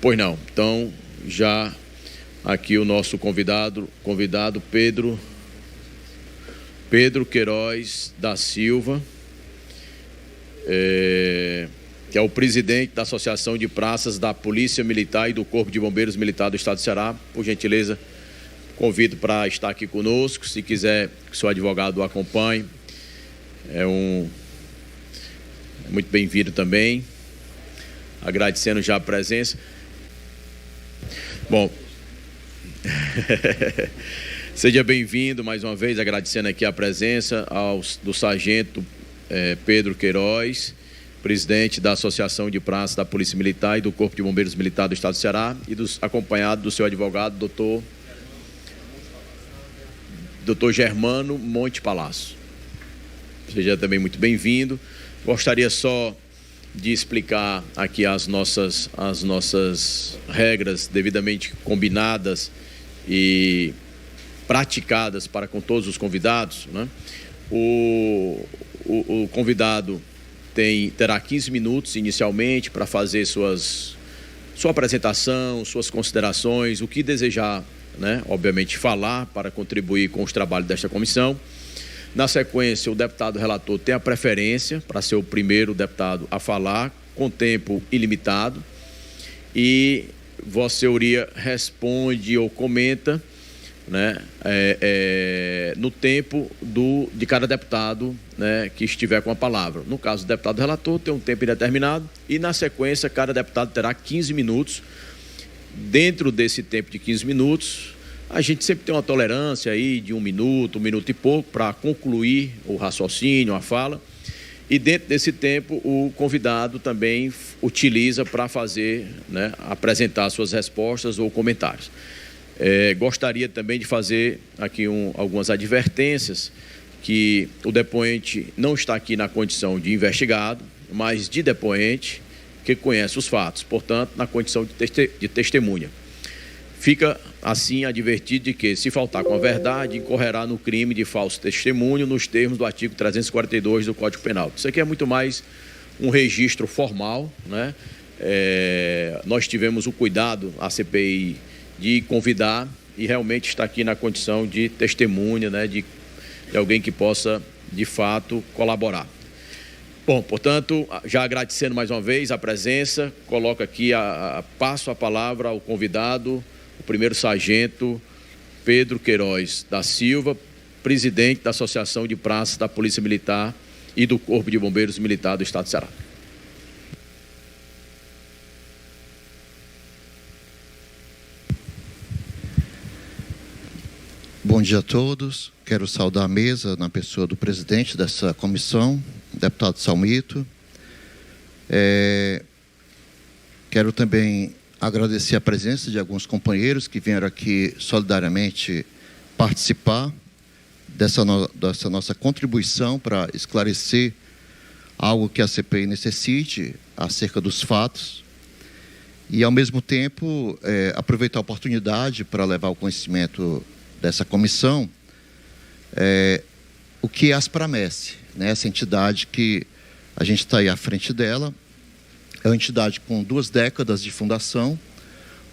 Pois não. Então, já aqui o nosso convidado Pedro Queiroz da Silva, que é o presidente da Associação de Praças da Polícia Militar e do Corpo de Bombeiros Militar do Estado do Ceará. Por gentileza, convido para estar aqui conosco. Se quiser que o seu advogado o acompanhe, é muito bem-vindo também. Agradecendo já a presença. Bom, seja bem-vindo mais uma vez, agradecendo aqui a presença do sargento Pedro Queiroz, presidente da Associação de Praças da Polícia Militar e do Corpo de Bombeiros Militar do Estado do Ceará, e acompanhado do seu advogado, doutor Germano Monte Palácio. Seja também muito bem-vindo. Gostaria só de explicar aqui as nossas regras devidamente combinadas e praticadas para com todos os convidados, né? O convidado terá 15 minutos inicialmente para fazer sua apresentação, suas considerações, o que desejar, né? Obviamente falar para contribuir com os trabalhos desta comissão. Na sequência, o deputado relator tem a preferência para ser o primeiro deputado a falar, com tempo ilimitado, e Vossa Senhoria responde ou comenta, né, no tempo de cada deputado, né, que estiver com a palavra. No caso do deputado relator, tem um tempo indeterminado, e na sequência, cada deputado terá 15 minutos. Dentro desse tempo de 15 minutos, a gente sempre tem uma tolerância aí de 1 minuto e pouco para concluir o raciocínio, a fala. E dentro desse tempo, o convidado também utiliza para fazer, né, apresentar suas respostas ou comentários. Gostaria também de fazer aqui algumas advertências, que o depoente não está aqui na condição de investigado, mas de depoente que conhece os fatos, portanto, na condição de testemunha. Fica assim advertido de que, se faltar com a verdade, incorrerá no crime de falso testemunho nos termos do artigo 342 do Código Penal. Isso aqui é muito mais um registro formal, né? Nós tivemos o cuidado, a CPI, de convidar e realmente está aqui na condição de testemunha, né? De alguém que possa, de fato, colaborar. Bom, portanto, já agradecendo mais uma vez a presença, coloco aqui, passo a palavra ao convidado, o primeiro sargento Pedro Queiroz da Silva, presidente da Associação de Praças da Polícia Militar e do Corpo de Bombeiros Militar do Estado do Ceará. Bom dia a todos. Quero saudar a mesa na pessoa do presidente dessa comissão, deputado Salmito. Quero também agradecer a presença de alguns companheiros que vieram aqui solidariamente participar dessa nossa contribuição para esclarecer algo que a CPI necessite acerca dos fatos e, ao mesmo tempo, aproveitar a oportunidade para levar ao conhecimento dessa comissão o que é a Asprames, né? Essa entidade que a gente está aí à frente dela. É uma entidade com 2 décadas de fundação,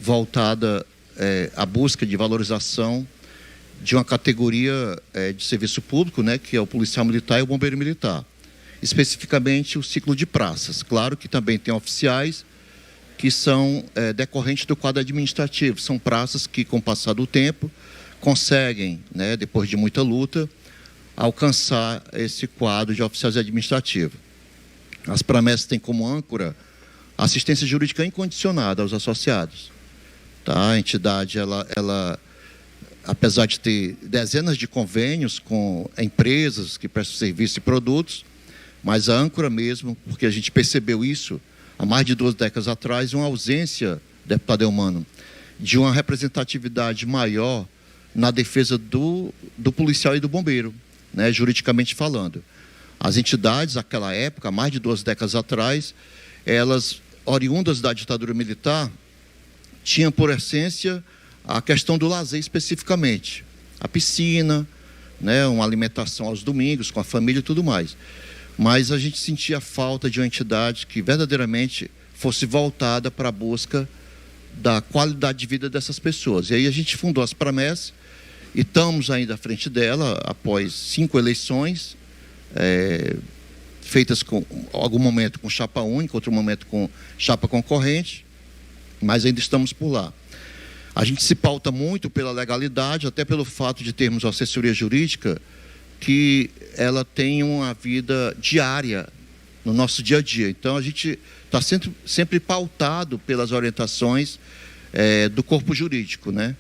voltada à busca de valorização de uma categoria de serviço público, né, que é o policial militar e o bombeiro militar. Especificamente o ciclo de praças. Claro que também tem oficiais que são decorrentes do quadro administrativo. São praças que, com o passar do tempo, conseguem, né, depois de muita luta, alcançar esse quadro de oficiais administrativos. As Asprames têm como âncora assistência jurídica incondicionada aos associados. Tá? A entidade, ela, apesar de ter dezenas de convênios com empresas que prestam serviços e produtos, mas a âncora mesmo, porque a gente percebeu isso há mais de 2 décadas atrás, uma ausência, deputado Eumano, de uma representatividade maior na defesa do policial e do bombeiro, né, juridicamente falando. As entidades, naquela época, há mais de 2 décadas atrás, elas, oriundas da ditadura militar, tinham por essência a questão do lazer especificamente. A piscina, né, uma alimentação aos domingos, com a família e tudo mais. Mas a gente sentia falta de uma entidade que verdadeiramente fosse voltada para a busca da qualidade de vida dessas pessoas. E aí a gente fundou as Prames e estamos ainda à frente dela após 5 eleições, feitas com algum momento com chapa única, outro momento com chapa concorrente, mas ainda estamos por lá. A gente se pauta muito pela legalidade, até pelo fato de termos uma assessoria jurídica que ela tem uma vida diária no nosso dia a dia. Então, a gente está sempre pautado pelas orientações do corpo jurídico, né?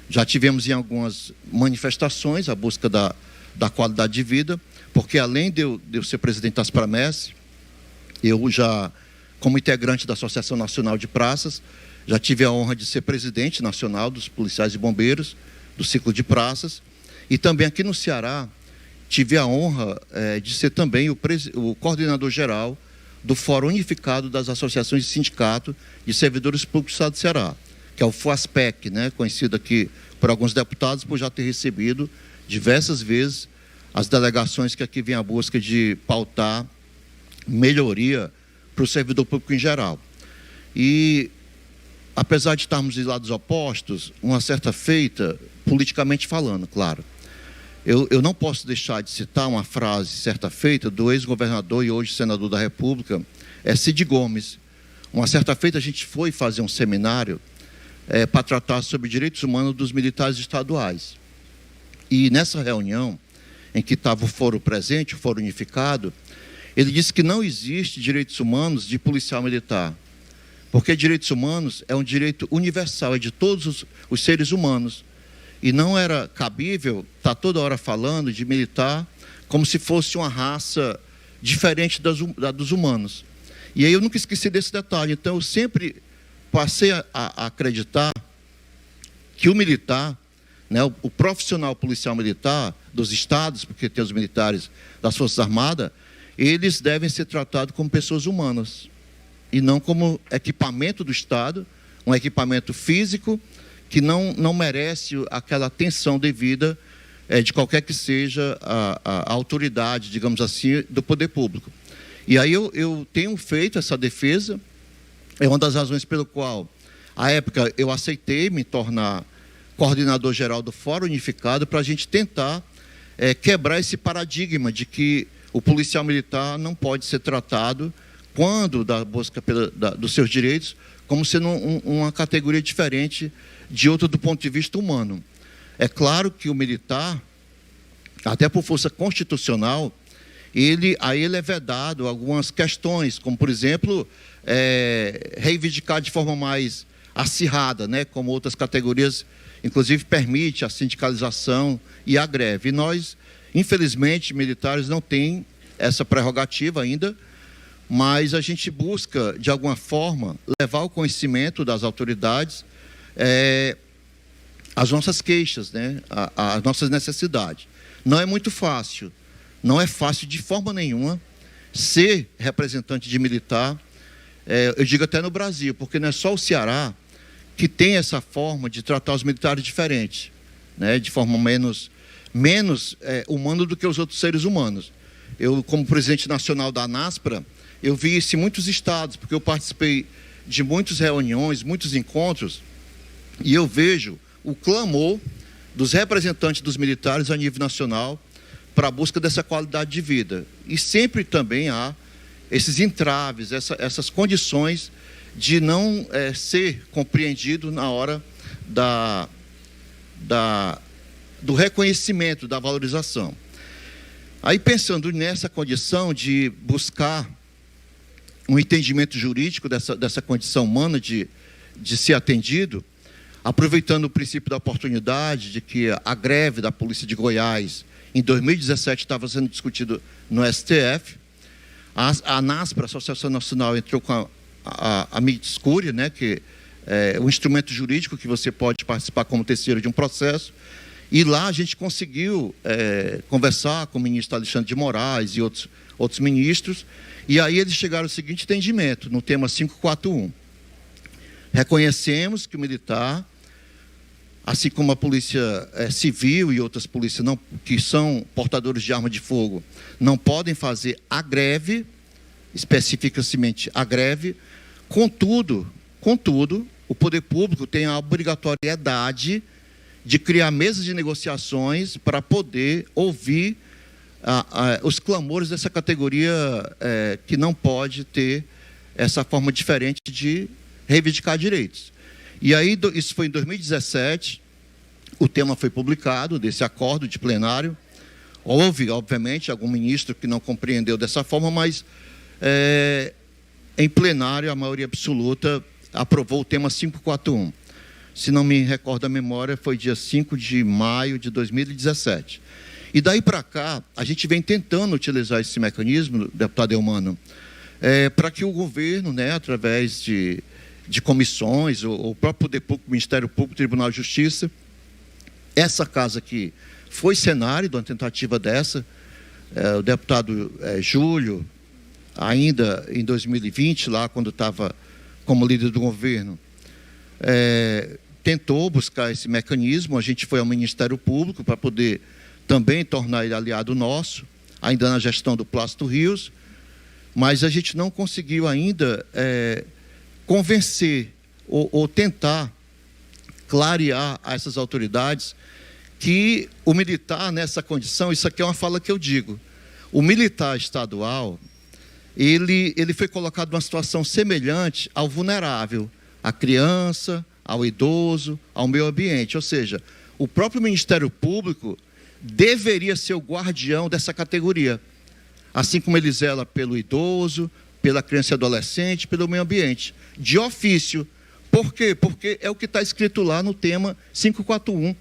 Já tivemos em algumas manifestações a busca da qualidade de vida, porque além de eu ser presidente das Prames, eu já, como integrante da Associação Nacional de Praças, já tive a honra de ser presidente nacional dos policiais e bombeiros, do ciclo de praças, e também aqui no Ceará, tive a honra de ser também o coordenador geral do Fórum Unificado das Associações de Sindicato de Servidores Públicos do Estado do Ceará, que é o FOASPEC, né, conhecido aqui por alguns deputados, por já ter recebido diversas vezes as delegações que aqui vêm à busca de pautar melhoria para o servidor público em geral. E, apesar de estarmos de lados opostos, uma certa feita, politicamente falando, claro, eu não posso deixar de citar uma frase, certa feita, do ex-governador e hoje senador da República, Cid Gomes. Uma certa feita a gente foi fazer um seminário para tratar sobre direitos humanos dos militares estaduais. E nessa reunião, em que estava o fórum presente, o fórum unificado, ele disse que não existe direitos humanos de policial militar, porque direitos humanos é um direito universal, é de todos os seres humanos. E não era cabível estar toda hora falando de militar como se fosse uma raça diferente dos humanos. E aí eu nunca esqueci desse detalhe. Então eu sempre passei a acreditar que o militar, né, o profissional policial militar dos estados, porque tem os militares das Forças Armadas, eles devem ser tratados como pessoas humanas e não como equipamento do Estado, um equipamento físico que não merece aquela atenção devida de qualquer que seja a autoridade, digamos assim, do poder público. E aí eu tenho feito essa defesa, é uma das razões pelo qual, à época, eu aceitei me tornar coordenador geral do Fórum Unificado para a gente tentar quebrar esse paradigma de que o policial militar não pode ser tratado, quando da busca dos seus direitos, como sendo uma categoria diferente de outra do ponto de vista humano. É claro que o militar, até por força constitucional, a ele é vedado algumas questões, como, por exemplo, reivindicar de forma mais acirrada, né, como outras categorias, inclusive permite a sindicalização e a greve. E nós, infelizmente, militares não têm essa prerrogativa ainda, mas a gente busca, de alguma forma, levar ao conhecimento das autoridades as nossas queixas, né, as nossas necessidades. Não é muito fácil, não é fácil de forma nenhuma ser representante de militar, eu digo até no Brasil, porque não é só o Ceará que tem essa forma de tratar os militares diferente, né, de forma menos humana do que os outros seres humanos. Eu, como presidente nacional da ANASPRA, eu vi isso em muitos estados, porque eu participei de muitas reuniões, muitos encontros, e eu vejo o clamor dos representantes dos militares a nível nacional para a busca dessa qualidade de vida. E sempre também há esses entraves, essas condições de não ser compreendido na hora do reconhecimento, da valorização. Aí, pensando nessa condição de buscar um entendimento jurídico dessa condição humana de ser atendido, aproveitando o princípio da oportunidade de que a greve da Polícia de Goiás, em 2017, estava sendo discutido no STF, a ANASPRA, a Associação Nacional, entrou com a Midscúria, né, que é um instrumento jurídico que você pode participar como terceiro de um processo, e lá a gente conseguiu conversar com o ministro Alexandre de Moraes e outros ministros, e aí eles chegaram ao seguinte entendimento, no tema 541. Reconhecemos que o militar, assim como a polícia civil e outras polícias que são portadores de arma de fogo, não podem fazer a greve, especificamente a greve, contudo, o poder público tem a obrigatoriedade de criar mesas de negociações para poder ouvir os clamores dessa categoria que não pode ter essa forma diferente de reivindicar direitos. E aí, isso foi em 2017, o tema foi publicado, desse acordo de plenário. Houve, obviamente, algum ministro que não compreendeu dessa forma, mas em plenário, a maioria absoluta aprovou o tema 541. Se não me recordo a memória, foi dia 5 de maio de 2017. E daí para cá, a gente vem tentando utilizar esse mecanismo, deputado Eumano, para que o governo, através de comissões, o próprio Poder Público, Ministério Público, Tribunal de Justiça, essa casa aqui foi cenário de uma tentativa dessa, o deputado Júlio, ainda em 2020, lá quando estava como líder do governo, tentou buscar esse mecanismo. A gente foi ao Ministério Público para poder também tornar ele aliado nosso, ainda na gestão do Plácido Rios, mas a gente não conseguiu ainda convencer ou tentar clarear a essas autoridades que o militar nessa condição, isso aqui é uma fala que eu digo, o militar estadual, ele foi colocado numa situação semelhante ao vulnerável, à criança, ao idoso, ao meio ambiente. Ou seja, o próprio Ministério Público deveria ser o guardião dessa categoria, assim como ele zela pelo idoso, pela criança e adolescente, pelo meio ambiente, de ofício. Por quê? Porque é o que está escrito lá no tema 541.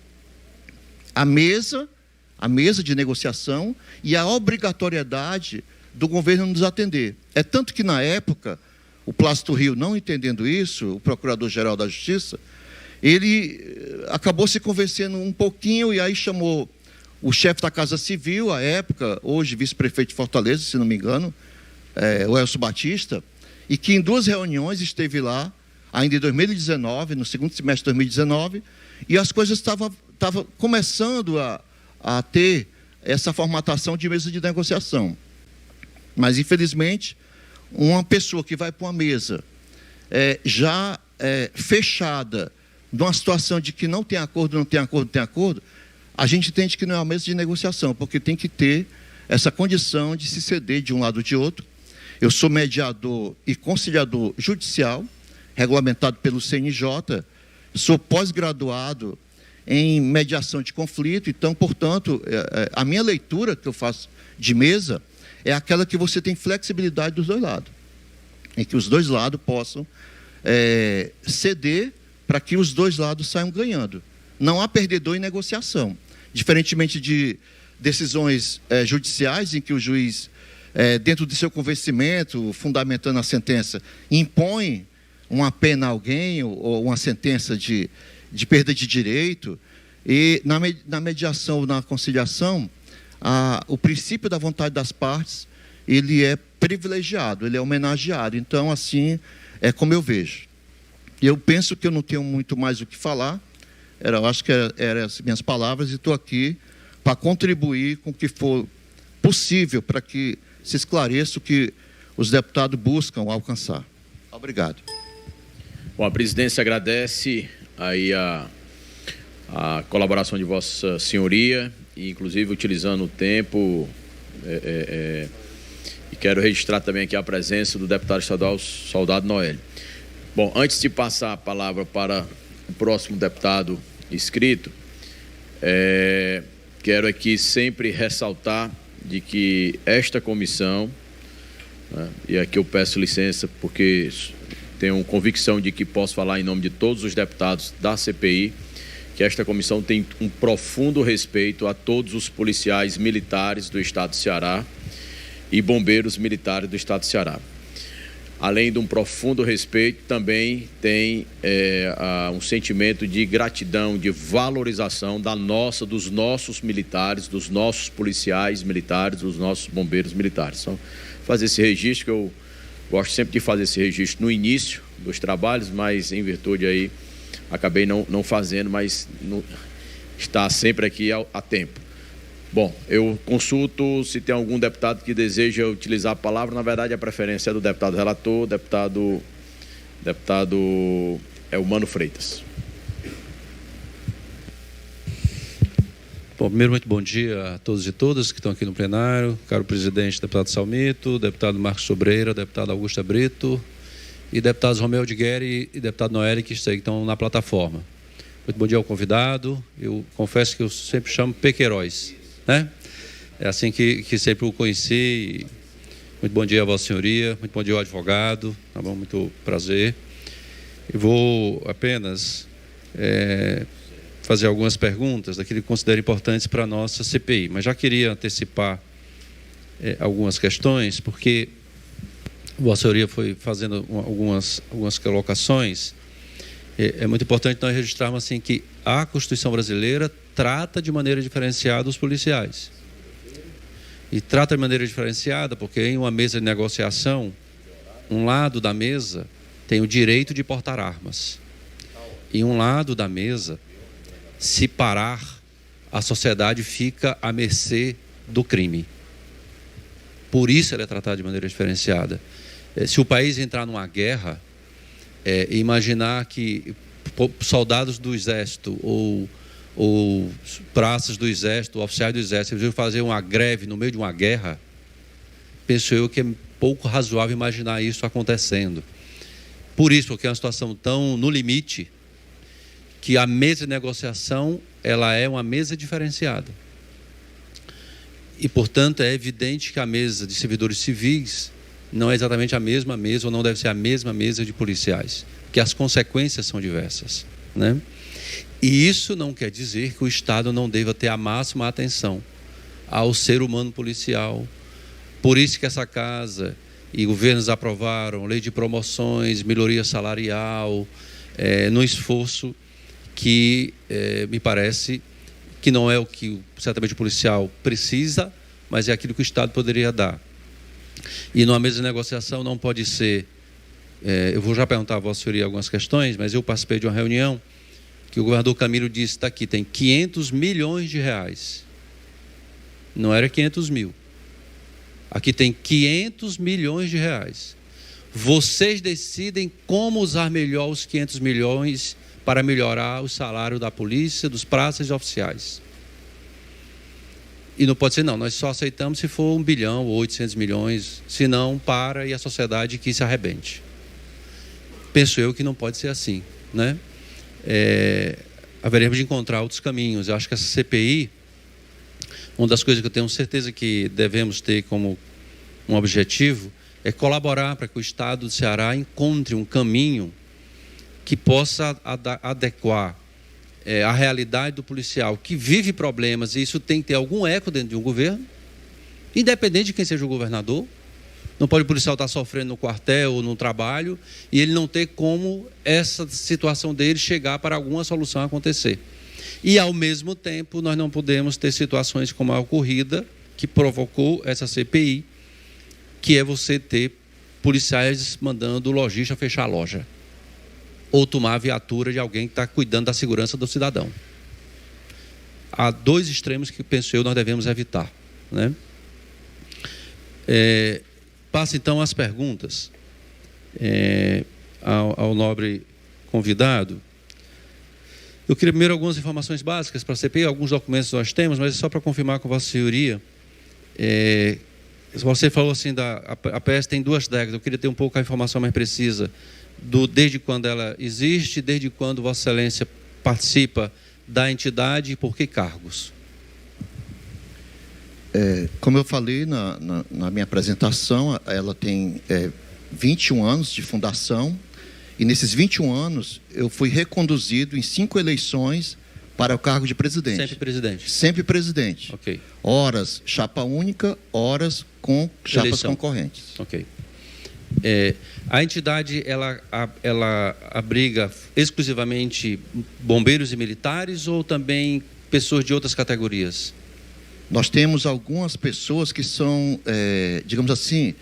A mesa de negociação e a obrigatoriedade do governo nos atender. É tanto que, na época, o Plácido Rios, não entendendo isso, o Procurador-Geral da Justiça, ele acabou se convencendo um pouquinho e aí chamou o chefe da Casa Civil, à época, hoje vice-prefeito de Fortaleza, se não me engano, o Elcio Batista, e que em 2 reuniões esteve lá, ainda em 2019, no segundo semestre de 2019, e as coisas estavam começando a ter essa formatação de mesa de negociação. Mas, infelizmente, uma pessoa que vai para uma mesa já fechada, numa situação de que não tem acordo, a gente entende que não é uma mesa de negociação, porque tem que ter essa condição de se ceder de um lado ou de outro. Eu sou mediador e conciliador judicial, regulamentado pelo CNJ, sou pós-graduado em mediação de conflito, então, portanto, a minha leitura que eu faço de mesa é aquela que você tem flexibilidade dos dois lados, em que os dois lados possam ceder para que os dois lados saiam ganhando. Não há perdedor em negociação, diferentemente de decisões judiciais em que o juiz, dentro do seu convencimento, fundamentando a sentença, impõe uma pena a alguém ou uma sentença de perda de direito. E na mediação, na conciliação, o princípio da vontade das partes, ele é privilegiado, ele é homenageado. Então, assim, é como eu vejo. E eu penso que eu não tenho muito mais o que falar. Eu acho que eram as minhas palavras e estou aqui para contribuir com o que for possível para que se esclareça o que os deputados buscam alcançar. Obrigado. Bom, a presidência agradece aí a colaboração de Vossa Senhoria, e inclusive utilizando o tempo, e quero registrar também aqui a presença do deputado estadual Soldado Noélio. Bom, antes de passar a palavra para o próximo deputado inscrito, quero aqui sempre ressaltar de que esta comissão, e aqui eu peço licença porque tenho convicção de que posso falar em nome de todos os deputados da CPI, que esta comissão tem um profundo respeito a todos os policiais militares do Estado do Ceará e bombeiros militares do Estado do Ceará. Além de um profundo respeito, também tem um sentimento de gratidão, de valorização dos nossos militares, dos nossos policiais militares, dos nossos bombeiros militares. Então, fazer esse registro, que eu gosto sempre de fazer esse registro no início dos trabalhos, mas em virtude aí, acabei não fazendo, mas está sempre aqui a tempo. Bom, eu consulto se tem algum deputado que deseja utilizar a palavra. Na verdade, a preferência é do deputado relator, deputado é o Mano Freitas. Bom, primeiro, muito bom dia a todos e todas que estão aqui no plenário, caro presidente, deputado Salmito, deputado Marcos Sobreira, deputado Augusta Brito e deputados Romeu de Guerre e deputado Noeli, que estão na plataforma. Muito bom dia ao convidado. Eu confesso que eu sempre chamo Pequeiroz, né? É assim que sempre o conheci. Muito bom dia a Vossa Senhoria, muito bom dia ao advogado, tá bom? Muito prazer. Eu vou apenas fazer algumas perguntas daquilo que considero importantes para a nossa CPI, mas já queria antecipar algumas questões, porque Vossa Senhoria foi fazendo algumas colocações. É muito importante nós registrarmos assim que a Constituição brasileira trata de maneira diferenciada os policiais. E trata de maneira diferenciada porque em uma mesa de negociação, um lado da mesa tem o direito de portar armas. E um lado da mesa, se parar, a sociedade fica à mercê do crime. Por isso ela é tratada de maneira diferenciada. Se o país entrar numa guerra, imaginar que soldados do Exército ou praças do Exército, oficiais do Exército, eles vão fazer uma greve no meio de uma guerra, penso eu que é pouco razoável imaginar isso acontecendo. Por isso, porque é uma situação tão no limite, que a mesa de negociação ela é uma mesa diferenciada. E, portanto, é evidente que a mesa de servidores civis não é exatamente a mesma mesa, ou não deve ser a mesma mesa de policiais, porque as consequências são diversas, né? E isso não quer dizer que o Estado não deva ter a máxima atenção ao ser humano policial. Por isso que essa casa e governos aprovaram lei de promoções, melhoria salarial, no esforço que me parece que não é o que certamente o policial precisa, mas é aquilo que o Estado poderia dar. E numa mesa de negociação não pode ser... eu vou já perguntar a Vossa Senhoria algumas questões, mas eu participei de uma reunião que o governador Camilo disse, está aqui, tem 500 milhões de reais. Não era 500 mil. Aqui tem 500 milhões de reais. Vocês decidem como usar melhor os 500 milhões para melhorar o salário da polícia, dos praças e oficiais. E não pode ser, não, nós só aceitamos se for 1 bilhão ou 800 milhões, senão para e a sociedade que se arrebente. Penso eu que não pode ser assim, né? Haveremos de encontrar outros caminhos. Eu acho que essa CPI, uma das coisas que eu tenho certeza que devemos ter como um objetivo é colaborar para que o Estado do Ceará encontre um caminho que possa adequar a realidade do policial que vive problemas, e isso tem que ter algum eco dentro de um governo, independente de quem seja o governador. Não pode o policial estar sofrendo no quartel ou no trabalho e ele não ter como essa situação dele chegar para alguma solução acontecer. E, ao mesmo tempo, nós não podemos ter situações como a ocorrida que provocou essa CPI, que é você ter policiais mandando o lojista fechar a loja ou tomar a viatura de alguém que está cuidando da segurança do cidadão. Há dois extremos que, penso eu, nós devemos evitar, né? Passo então as perguntas ao nobre convidado. Eu queria primeiro algumas informações básicas para a CPI, alguns documentos nós temos, mas é só para confirmar com Vossa Senhoria. Você falou assim, a PS tem 2 décadas, eu queria ter um pouco a informação mais precisa, desde quando ela existe, desde quando Vossa Excelência participa da entidade e por que cargos? Como eu falei na minha apresentação, ela tem 21 anos de fundação, e nesses 21 anos eu fui reconduzido em 5 eleições para o cargo de presidente. Sempre presidente? Sempre presidente. Ok. Horas chapa única, horas com chapas concorrentes. Ok. A entidade, ela abriga exclusivamente bombeiros e militares ou também pessoas de outras categorias? Nós temos algumas pessoas que são, digamos assim,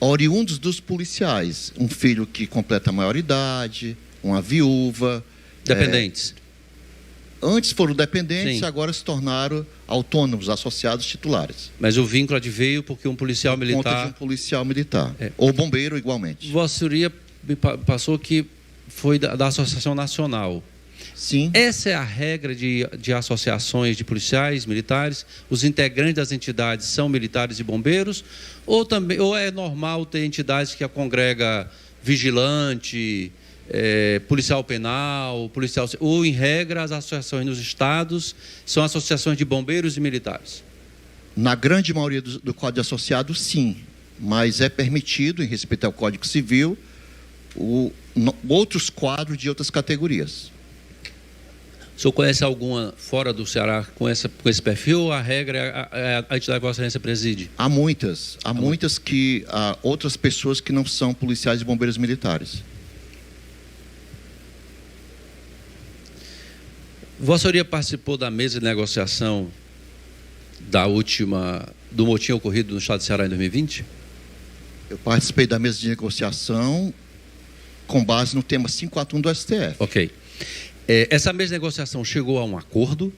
oriundos dos policiais. Um filho que completa a maioridade, uma viúva. Dependentes? Antes foram dependentes, Sim. Agora se tornaram autônomos, associados titulares. Mas o vínculo adveio porque um policial militar... Por conta de um policial militar. Ou bombeiro, igualmente. Vossa Senhoria me passou que foi da Associação Nacional. Sim. Essa é a regra de associações de policiais, militares? Os integrantes das entidades são militares e bombeiros? Ou é normal ter entidades que congrega vigilante, policial penal, policial... Ou, em regra, as associações nos estados são associações de bombeiros e militares? Na grande maioria do Código de Associados, sim. Mas é permitido, em respeito ao Código Civil, outros quadros de outras categorias. O senhor conhece alguma fora do Ceará com esse perfil, ou a regra é a entidade que Vossa Excelência preside? Há muitas. Há muitas que há outras pessoas que não são policiais e bombeiros militares. Vossa Senhoria participou da mesa de negociação do motim ocorrido no estado de Ceará em 2020? Eu participei da mesa de negociação com base no tema 541 do STF. Ok. Essa mesa de negociação chegou a um acordo?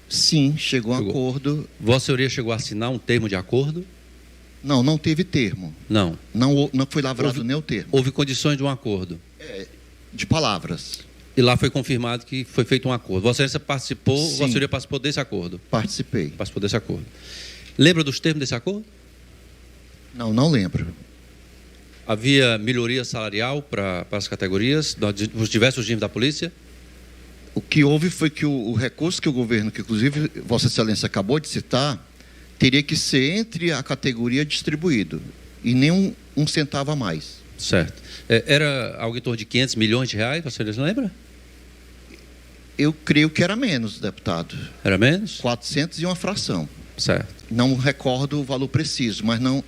Sim, chegou a um acordo. Vossa Senhoria chegou a assinar um termo de acordo? Não teve termo. Não. Não foi lavrado nem o termo. Houve condições de um acordo? De palavras. E lá foi confirmado que foi feito um acordo. Vossa Excelência participou, Sim. Vossa Senhoria participou desse acordo? Participei. Participou desse acordo. Lembra dos termos desse acordo? Não lembro. Havia melhoria salarial para as categorias, nos diversos regimes da polícia? O que houve foi que o recurso que o governo, que inclusive Vossa Excelência acabou de citar, teria que ser entre a categoria distribuído, e nem um centavo a mais. Certo. Era algo em torno de 500 milhões de reais, Vossa Excelência lembra? Eu creio que era menos, deputado. Era menos? 400 e uma fração. Certo. Não recordo o valor preciso, mas não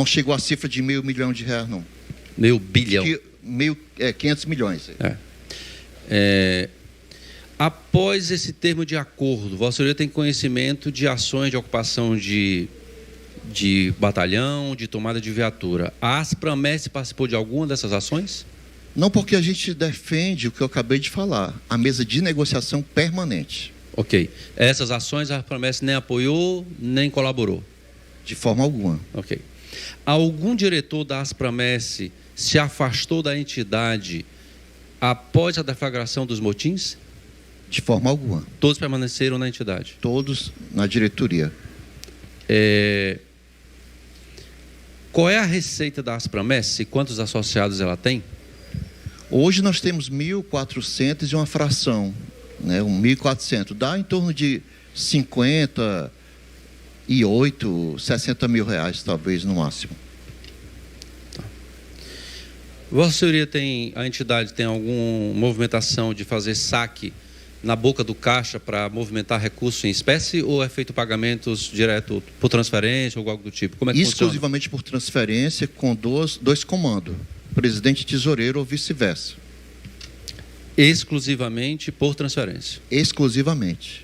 chegou à cifra de R$500 milhões, não. Meio bilhão. 500 milhões. Após esse termo de acordo, Vossa Senhoria tem conhecimento de ações de ocupação de batalhão, de tomada de viatura. A Asprames participou de alguma dessas ações? Não, porque a gente defende o que eu acabei de falar, a mesa de negociação permanente. Ok. Essas ações a Asprames nem apoiou, nem colaborou? De forma alguma. Ok. Algum diretor da Asprames se afastou da entidade após a deflagração dos motins? De forma alguma. Todos permaneceram na entidade? Todos na diretoria. Qual é a receita da Asprames e quantos associados ela tem? Hoje nós temos 1.400 e uma fração, né? 1.400. Dá em torno de 60 mil reais, talvez, no máximo. Tá. Vossa Senhoria a entidade tem alguma movimentação de fazer saque na boca do caixa para movimentar recursos em espécie, ou é feito pagamentos direto por transferência ou algo do tipo? Como é que exclusivamente funciona? Por transferência, com dois comandos, presidente e tesoureiro ou vice-versa. Exclusivamente por transferência? Exclusivamente.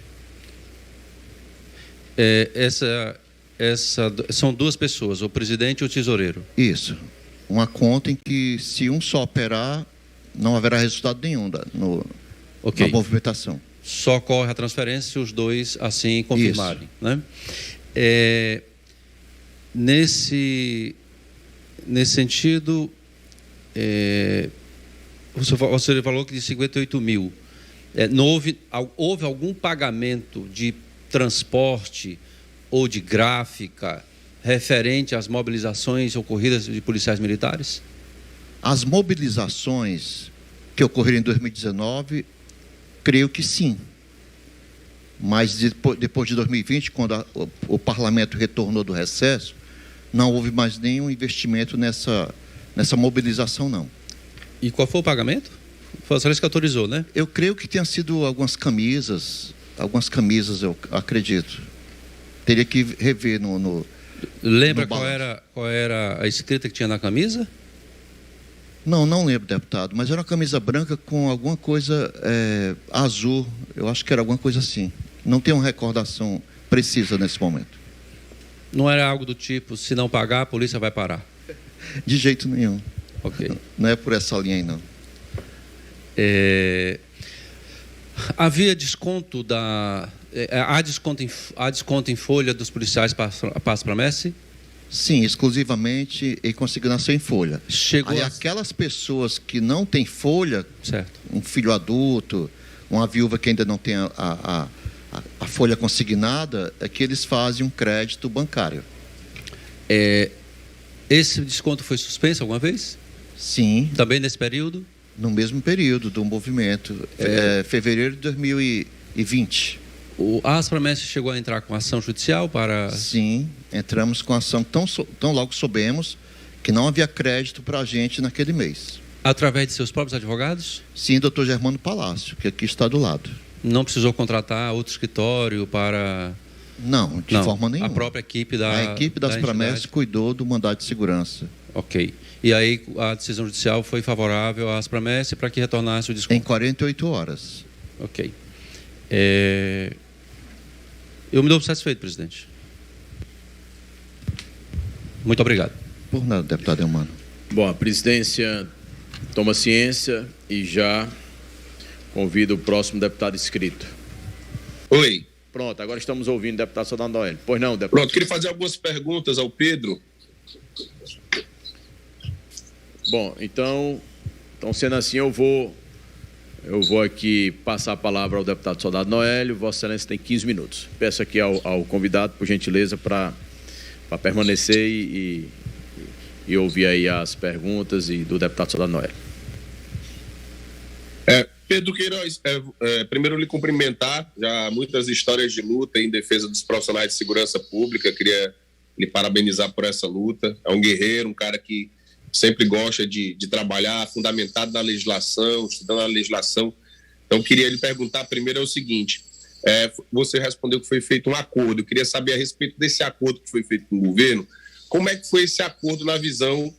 São duas pessoas, o presidente e o tesoureiro? Isso. Uma conta em que, se um só operar, não haverá resultado nenhum na movimentação. Só ocorre a transferência se os dois assim confirmarem, né? Nesse sentido, você falou que de 58 mil. Houve algum pagamento de transporte ou de gráfica referente às mobilizações ocorridas de policiais militares? As mobilizações que ocorreram em 2019, creio que sim. Mas depois de 2020, quando o parlamento retornou do recesso, não houve mais nenhum investimento nessa mobilização, não. E qual foi o pagamento? Foi a senhora que autorizou, né? Eu creio que tenha sido algumas camisas, eu acredito. Teria que rever no Lembra no qual era a escrita que tinha na camisa? Não lembro, deputado, mas era uma camisa branca com alguma coisa azul, eu acho que era alguma coisa assim. Não tenho uma recordação precisa nesse momento. Não era algo do tipo, se não pagar, a polícia vai parar? De jeito nenhum. Ok. Não é por essa linha aí, não. Havia desconto há desconto em folha dos policiais para a Asprames? Sim, exclusivamente em consignação em folha. Aí aquelas pessoas que não têm folha, certo, um filho adulto, uma viúva que ainda não tem a folha consignada, é que eles fazem um crédito bancário. Esse desconto foi suspenso alguma vez? Sim. Também nesse período? No mesmo período do movimento, fevereiro de 2020. A Aspromess chegou a entrar com ação judicial para... Sim, entramos com ação tão logo soubemos que não havia crédito para a gente naquele mês. Através de seus próprios advogados? Sim, doutor Germano Palácio, que aqui está do lado. Não precisou contratar outro escritório para... Não, de forma nenhuma. A própria equipe da... A equipe das Aspromess cuidou do mandado de segurança. Ok. E aí a decisão judicial foi favorável à Aspromess para que retornasse o desconto? Em 48 horas. Ok. Eu me dou satisfeito, presidente. Muito obrigado. Por nada, deputado Eumano. Bom, a presidência toma ciência e já convida o próximo deputado inscrito. Oi. Pronto, agora estamos ouvindo o deputado Soldado Noélio. Pois não, deputado. Pronto, queria fazer algumas perguntas ao Pedro. Bom, então sendo assim, eu vou aqui passar a palavra ao deputado Soldado Noélio. Vossa Excelência tem 15 minutos. Peço aqui ao convidado, por gentileza, para permanecer e ouvir aí as perguntas do deputado Soldado Noélio. Pedro Queiroz, primeiro lhe cumprimentar, já muitas histórias de luta em defesa dos profissionais de segurança pública, queria lhe parabenizar por essa luta. É um guerreiro, um cara que sempre gosta de trabalhar fundamentado na legislação, estudando a legislação. Então, queria lhe perguntar primeiro o seguinte, você respondeu que foi feito um acordo, eu queria saber a respeito desse acordo que foi feito com o governo, como é que foi esse acordo na visão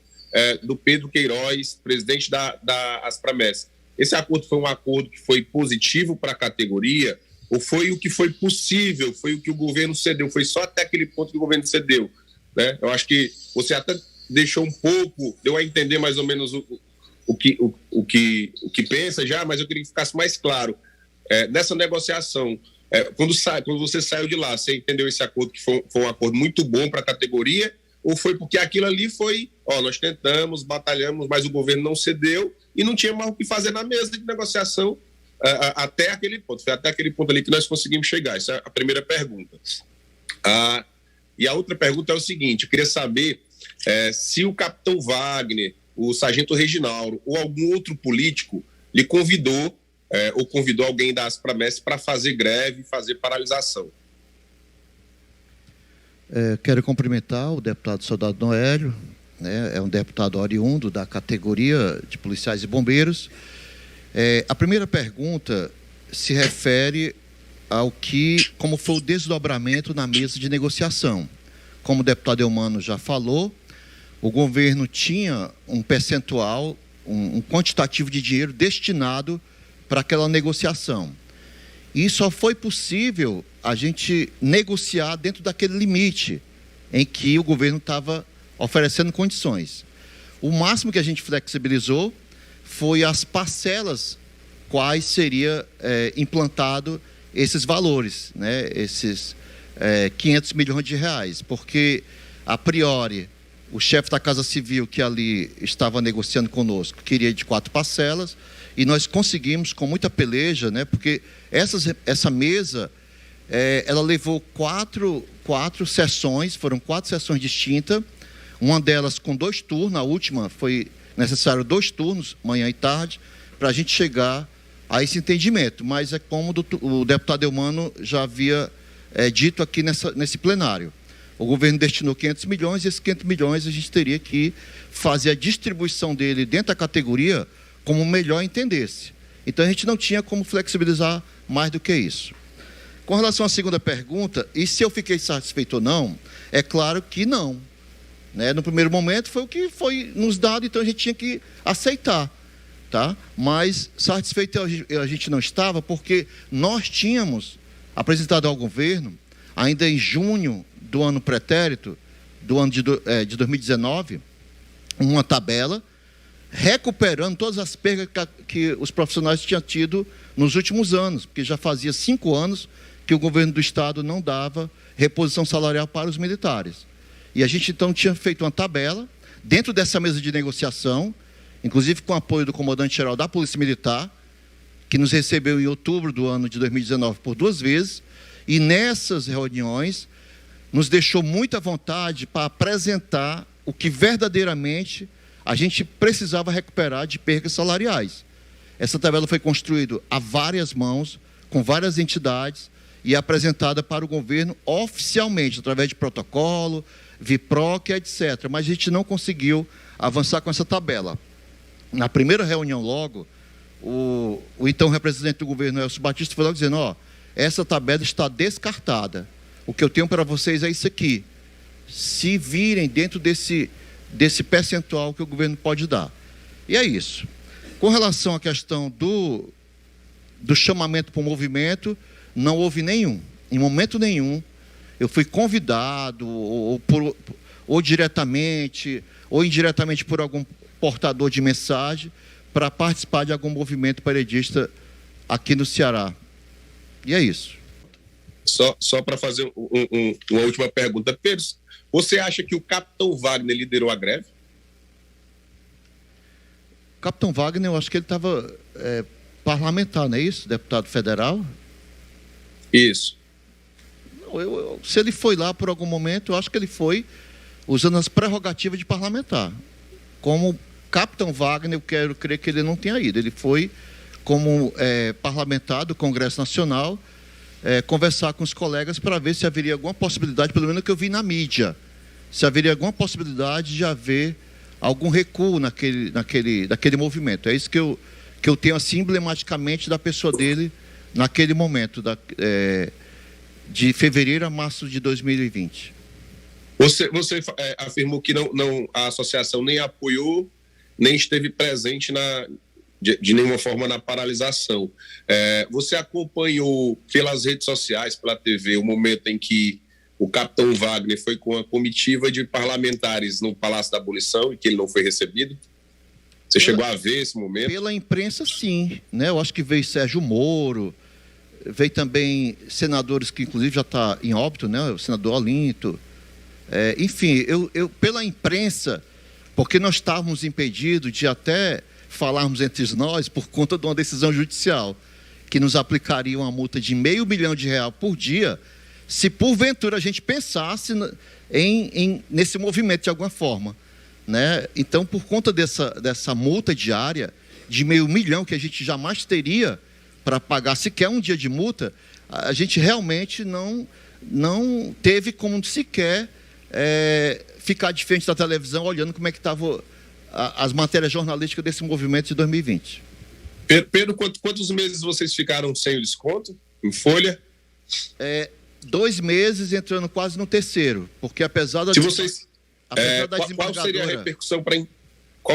do Pedro Queiroz, presidente da Aspromess? Esse acordo foi um acordo que foi positivo para a categoria ou foi o que foi possível, foi o que o governo cedeu, foi só até aquele ponto que o governo cedeu, né? Eu acho que você até deixou um pouco, deu a entender mais ou menos o que pensa já, mas eu queria que ficasse mais claro. Nessa negociação, quando você saiu de lá, você entendeu esse acordo que foi um acordo muito bom para a categoria ou foi porque aquilo ali foi, nós tentamos, batalhamos, mas o governo não cedeu e não tinha mais o que fazer na mesa de negociação até aquele ponto. Foi até aquele ponto ali que nós conseguimos chegar. Essa é a primeira pergunta. E a outra pergunta é o seguinte, eu queria saber se o capitão Wagner, o sargento Reginaldo ou algum outro político lhe convidou ou convidou alguém da Aspromess para fazer greve, fazer paralisação. Quero cumprimentar o deputado Soldado Noélio, né? É um deputado oriundo da categoria de policiais e bombeiros. A primeira pergunta se refere como foi o desdobramento na mesa de negociação. Como o deputado Eumano já falou, o governo tinha um percentual, um quantitativo de dinheiro destinado para aquela negociação. E só foi possível a gente negociar dentro daquele limite em que o governo estava oferecendo condições. O máximo que a gente flexibilizou foi as parcelas quais seria implantado esses valores, né? Esses 500 milhões de reais, porque a priori o chefe da Casa Civil que ali estava negociando conosco queria de 4 parcelas e nós conseguimos com muita peleja, né? Porque essa mesa ela levou quatro sessões, foram 4 sessões distintas, uma delas com 2 turnos, a última foi necessário 2 turnos, manhã e tarde, para a gente chegar a esse entendimento, mas é como o deputado Eumano já havia dito aqui nesse plenário. O governo destinou 500 milhões e esses 500 milhões a gente teria que fazer a distribuição dele dentro da categoria como melhor entendesse. Então a gente não tinha como flexibilizar mais do que isso. Com relação à segunda pergunta, e se eu fiquei satisfeito ou não, é claro que não. Né? No primeiro momento foi o que foi nos dado, então a gente tinha que aceitar. Tá? Mas satisfeito a gente não estava, porque nós tínhamos apresentado ao governo, ainda em junho do ano pretérito, do ano de 2019, uma tabela recuperando todas as perdas que os profissionais tinham tido nos últimos anos, porque já fazia 5 anos que o governo do Estado não dava reposição salarial para os militares. E a gente, então, tinha feito uma tabela, dentro dessa mesa de negociação, inclusive com o apoio do comandante-geral da Polícia Militar, que nos recebeu em outubro do ano de 2019 por 2 vezes, e nessas reuniões nos deixou muita vontade para apresentar o que verdadeiramente a gente precisava recuperar de percas salariais. Essa tabela foi construída a várias mãos, com várias entidades, e apresentada para o governo oficialmente, através de protocolo, VIPROC, etc. Mas a gente não conseguiu avançar com essa tabela. Na primeira reunião logo, o então representante do governo, Elcio Batista, foi logo dizendo, essa tabela está descartada. O que eu tenho para vocês é isso aqui. Se virem dentro desse percentual que o governo pode dar. E é isso. Com relação à questão do chamamento para o movimento, não houve nenhum. Em momento nenhum, eu fui convidado, ou diretamente, ou indiretamente por algum portador de mensagem, para participar de algum movimento paredista aqui no Ceará. E é isso. Só para fazer uma última pergunta. Pedro, você acha que o capitão Wagner liderou a greve? O capitão Wagner, eu acho que ele estava parlamentar, não é isso? Deputado federal? Isso. Se ele foi lá por algum momento, eu acho que ele foi usando as prerrogativas de parlamentar. Como capitão Wagner, eu quero crer que ele não tenha ido. Ele foi como parlamentar do Congresso Nacional, conversar com os colegas para ver se haveria alguma possibilidade, pelo menos que eu vi na mídia, se haveria alguma possibilidade de haver algum recuo naquele movimento. É isso que eu tenho assim emblematicamente da pessoa dele naquele momento, de fevereiro a março de 2020. Você afirmou que a associação nem apoiou, nem esteve presente de nenhuma forma na paralisação. Você acompanhou pelas redes sociais, pela TV, o momento em que o capitão Wagner foi com a comitiva de parlamentares no Palácio da Abolição e que ele não foi recebido? Você chegou a ver esse momento? Pela imprensa, sim. Né? Eu acho que veio Sérgio Moro, veio também senadores que, inclusive, já está em óbito, né? O senador Olinto. Enfim, eu pela imprensa, porque nós estávamos impedidos de até falarmos entre nós por conta de uma decisão judicial, que nos aplicaria uma multa de R$500 mil por dia, se porventura a gente pensasse nesse movimento de alguma forma. Né? Então, por conta dessa multa diária de R$500 mil, que a gente jamais teria para pagar sequer um dia de multa, a gente realmente não teve como sequer ficar de frente da televisão olhando como é que estavam as matérias jornalísticas desse movimento de 2020. Pedro, quantos meses vocês ficaram sem o desconto em folha? 2 meses, entrando quase no 3º, porque apesar da qual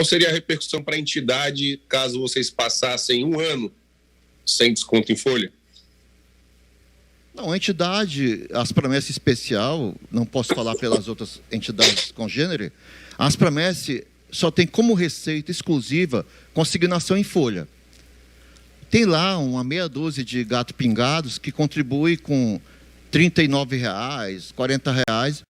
seria a repercussão para a entidade caso vocês passassem 1 ano sem desconto em folha? Não, a entidade, a Asprames especial, não posso falar pelas outras entidades congênere, a Asprames só tem como receita exclusiva consignação em folha. Tem lá uma meia dúzia de gato pingados que contribui com R$39, R$40,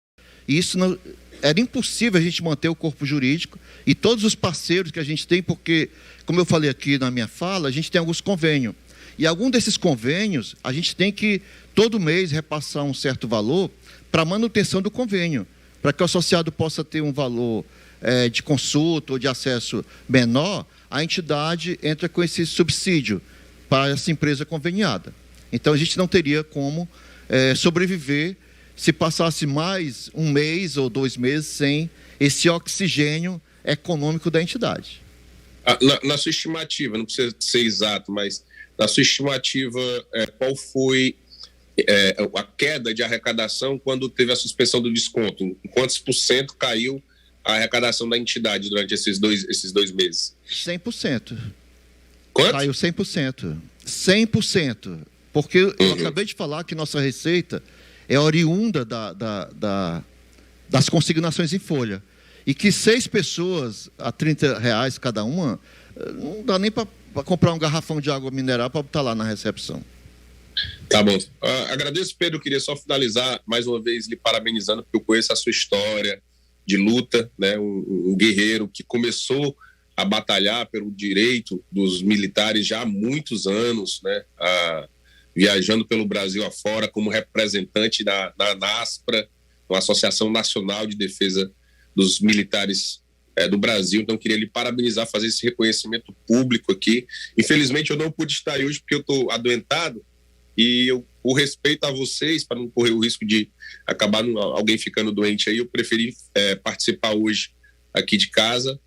e isso não, era impossível a gente manter o corpo jurídico e todos os parceiros que a gente tem, porque, como eu falei aqui na minha fala, a gente tem alguns convênios. E algum desses convênios, a gente tem que, todo mês, repassar um certo valor para a manutenção do convênio, para que o associado possa ter um valor de consulta ou de acesso menor, a entidade entra com esse subsídio para essa empresa conveniada. Então, a gente não teria como sobreviver se passasse mais 1 mês ou 2 meses sem esse oxigênio econômico da entidade. Na sua estimativa, não precisa ser exato, mas na sua estimativa, qual foi a queda de arrecadação quando teve a suspensão do desconto? Em quantos % caiu a arrecadação da entidade durante esses dois meses? 100%. Quanto? Caiu 100%. 100%. Porque eu acabei de falar que nossa receita é oriunda das consignações em folha. E que 6 pessoas a R$30 cada uma, não dá nem para comprar um garrafão de água mineral para botar lá na recepção. Tá bom. Agradeço, Pedro. Eu queria só finalizar mais uma vez lhe parabenizando, porque eu conheço a sua história de luta, né? Um guerreiro que começou a batalhar pelo direito dos militares já há muitos anos, né? Viajando pelo Brasil afora como representante da NASPRA, uma Associação Nacional de Defesa dos Militares do Brasil. Então, queria lhe parabenizar, fazer esse reconhecimento público aqui. Infelizmente, eu não pude estar aí hoje porque eu estou adoentado, e eu, por respeito a vocês, para não correr o risco de acabar alguém ficando doente aí, eu preferi participar hoje aqui de casa,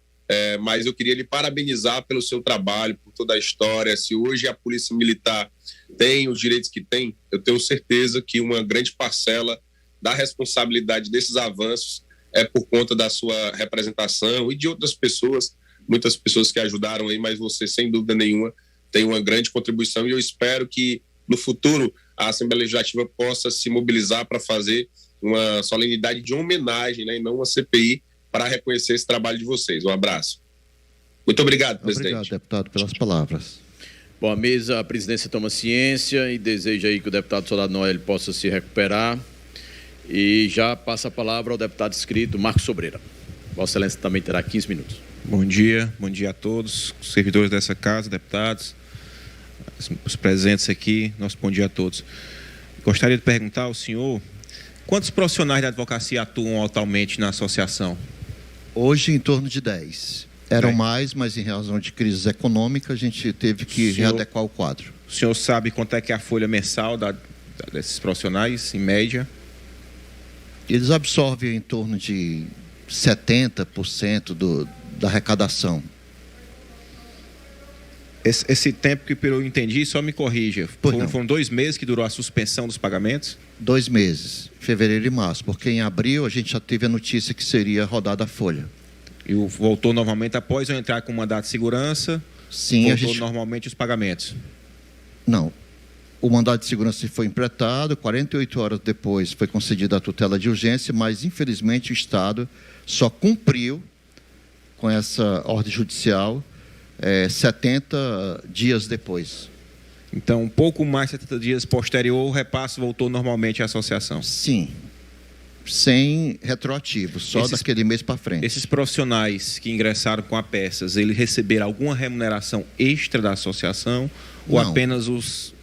mas eu queria lhe parabenizar pelo seu trabalho, por toda a história. Se hoje a Polícia Militar tem os direitos que tem, eu tenho certeza que uma grande parcela da responsabilidade desses avanços é por conta da sua representação e de outras pessoas, muitas pessoas que ajudaram aí, mas você, sem dúvida nenhuma, tem uma grande contribuição, e eu espero que no futuro a Assembleia Legislativa possa se mobilizar para fazer uma solenidade de homenagem, né, e não uma CPI, para reconhecer esse trabalho de vocês. Um abraço. Muito obrigado, presidente. Obrigado, deputado, pelas palavras. Bom, a presidência toma ciência e deseja aí que o deputado Soldado Noélio possa se recuperar, e já passa a palavra ao deputado inscrito Marcos Sobreira. Vossa Excelência também terá 15 minutos. Bom dia a todos, os servidores dessa casa, deputados, os presentes aqui, nosso bom dia a todos. Gostaria de perguntar ao senhor, quantos profissionais da advocacia atuam atualmente na associação? Hoje, em torno de 10. Eram mais, mas em razão de crise econômica, a gente teve que readequar o quadro. O senhor sabe quanto é que é a folha mensal desses profissionais, em média? Eles absorvem em torno de 70% da arrecadação. Esse tempo que eu entendi, só me corrija, foram 2 meses que durou a suspensão dos pagamentos? 2 meses, fevereiro e março, porque em abril a gente já teve a notícia que seria rodada a folha. E voltou normalmente após eu entrar com o mandato de segurança? Sim, voltou normalmente os pagamentos? Não. O mandado de segurança foi impletado, 48 horas depois foi concedida a tutela de urgência, mas infelizmente o Estado só cumpriu com essa ordem judicial 70 dias depois. Então, um pouco mais de 70 dias posterior, o repasse voltou normalmente à associação? Sim, sem retroativo, só daquele mês para frente. Esses profissionais que ingressaram com a peças, eles receberam alguma remuneração extra da associação? Não. Ou apenas os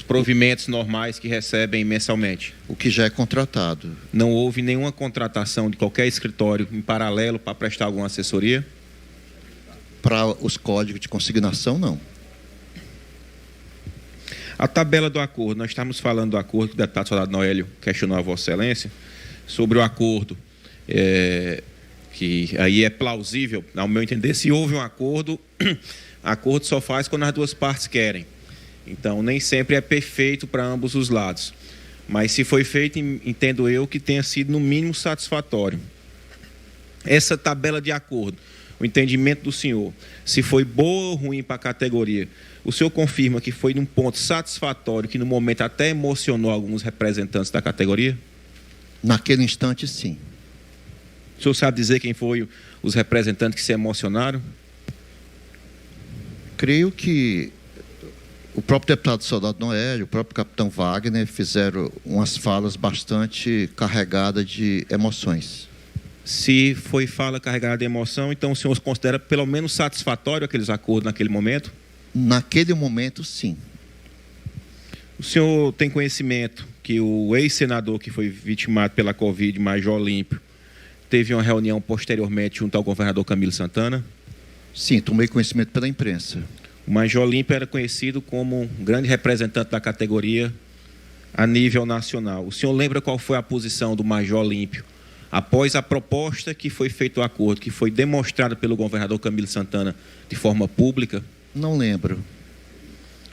provimentos normais que recebem mensalmente? O que já é contratado. Não houve nenhuma contratação de qualquer escritório em paralelo para prestar alguma assessoria? Para os códigos de consignação, não. A tabela do acordo, nós estamos falando do acordo que o deputado Soldado Noélio questionou a Vossa Excelência, sobre o acordo, que aí é plausível, ao meu entender, se houve um acordo, acordo só faz quando as duas partes querem. Então, nem sempre é perfeito para ambos os lados. Mas se foi feito, entendo eu que tenha sido no mínimo satisfatório. Essa tabela de acordo, o entendimento do senhor, se foi boa ou ruim para a categoria, o senhor confirma que foi num ponto satisfatório, que no momento até emocionou alguns representantes da categoria? Naquele instante, sim. O senhor sabe dizer quem foi os representantes que se emocionaram? Creio que o próprio deputado Soldado Noélio, o próprio capitão Wagner fizeram umas falas bastante carregadas de emoções. Se foi fala carregada de emoção, então o senhor considera pelo menos satisfatório aqueles acordos naquele momento? Naquele momento, sim. O senhor tem conhecimento que o ex-senador que foi vitimado pela Covid, Major Olímpio, teve uma reunião posteriormente junto ao governador Camilo Santana? Sim, tomei conhecimento pela imprensa. O Major Olímpio era conhecido como um grande representante da categoria a nível nacional. O senhor lembra qual foi a posição do Major Olímpio após a proposta que foi feito o acordo, que foi demonstrada pelo governador Camilo Santana de forma pública? Não lembro.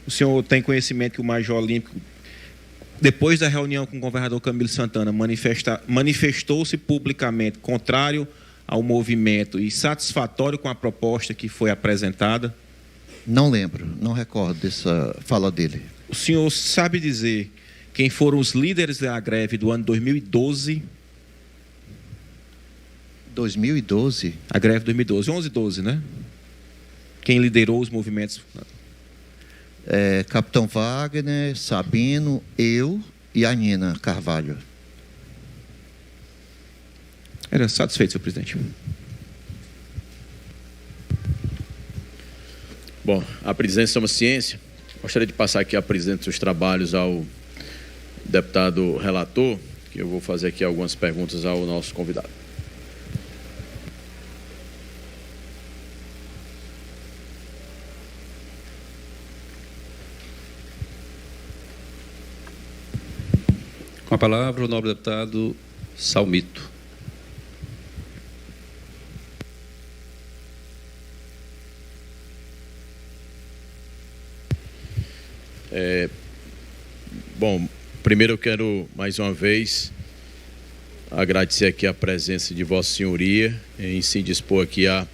O senhor tem conhecimento que o Major Olímpio, depois da reunião com o governador Camilo Santana, manifestou-se publicamente contrário ao movimento e satisfatório com a proposta que foi apresentada? Não lembro, não recordo dessa fala dele. O senhor sabe dizer quem foram os líderes da greve do ano 2012? 2012? A greve de 2012, 11 e 12, né? Quem liderou os movimentos? Capitão Wagner, Sabino, eu e a Nina Carvalho. Era satisfeito, senhor presidente. Bom, a presidência é uma ciência. Gostaria de passar aqui a presidência dos trabalhos ao deputado relator, que eu vou fazer aqui algumas perguntas ao nosso convidado. Com a palavra, o nobre deputado Salmito. Bom, primeiro eu quero mais uma vez agradecer aqui a presença de Vossa Senhoria em se dispor aqui a